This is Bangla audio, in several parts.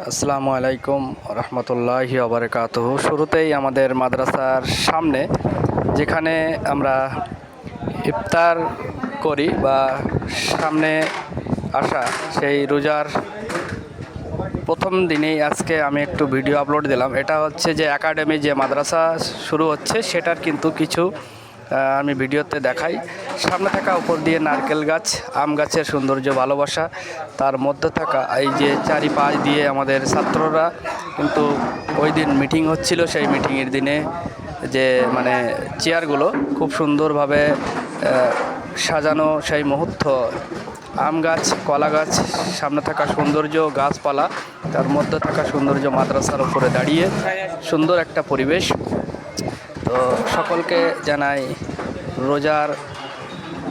আসসালামু আলাইকুম রহমতুল্লাহি ওবারাকাতুহু। শুরুতেই আমাদের মাদ্রাসার সামনে যেখানে আমরা ইফতার করি বা সামনে আসা সেই রোজার প্রথম দিনেই আজকে আমি একটু ভিডিও আপলোড দিলাম। এটা হচ্ছে যে একাডেমি যে মাদ্রাসা শুরু হচ্ছে সেটার কিন্তু কিছু আমি ভিডিওতে দেখাই। সামনে থাকা উপর দিয়ে নারকেল গাছ, আম গাছের সৌন্দর্য, ভালোবাসা, তার মধ্যে থাকা এই যে চারিপাশ দিয়ে আমাদের ছাত্ররা কিন্তু ওই দিন মিটিং হচ্ছিল। সেই মিটিংয়ের দিনে যে চেয়ারগুলো খুব সুন্দরভাবে সাজানো সেই মুহূর্ত, আম গাছ, কলা গাছ, সামনে থাকা সৌন্দর্য, গাছপালা, তার মধ্যে থাকা সৌন্দর্য, মাদ্রাসার উপরে দাঁড়িয়ে সুন্দর একটা পরিবেশ। তো সকলকে জানাই রোজার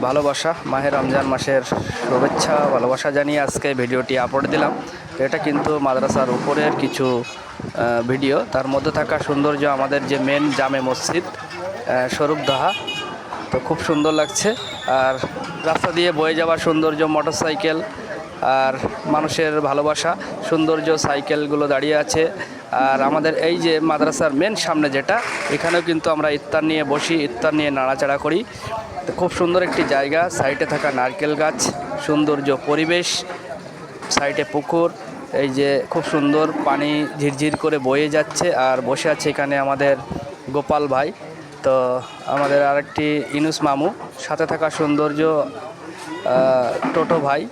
ভালোবাসা, মাহে রমজান মাসের শুভেচ্ছা ভালোবাসা জানিয়ে আজকে ভিডিওটি আপলোড দিলাম। এটা কিন্তু মাদ্রাসার উপরের কিছু ভিডিও, তার মধ্যে থাকা সৌন্দর্য আমাদের যে মেন জামে মসজিদ স্বরূপদহা, তো খুব সুন্দর লাগছে। আর রাস্তা দিয়ে বয়ে যাওয়ার সৌন্দর্য, মোটরসাইকেল আর মানুষের ভালোবাসা, সৌন্দর্য, সাইকেলগুলো দাঁড়িয়ে আছে। আর আমাদের এই যে মাদ্রাসার মেন সামনে যেটা, এখানেও কিন্তু আমরা ইফতার নিয়ে বসি, ইফতার নিয়ে নাড়াচাড়া করি। তো খুব সুন্দর একটি জায়গা, সাইডে থাকা নারকেল গাছ, সৌন্দর্য পরিবেশ, সাইডে পুকুর, এই যে খুব সুন্দর পানি ঝিরঝির করে বয়ে যাচ্ছে। আর বসে আছে এখানে আমাদের গোপাল ভাই, তো আমাদের আরেকটি ইনুস মামু, সাথে থাকা সৌন্দর্য টোটো ভাই।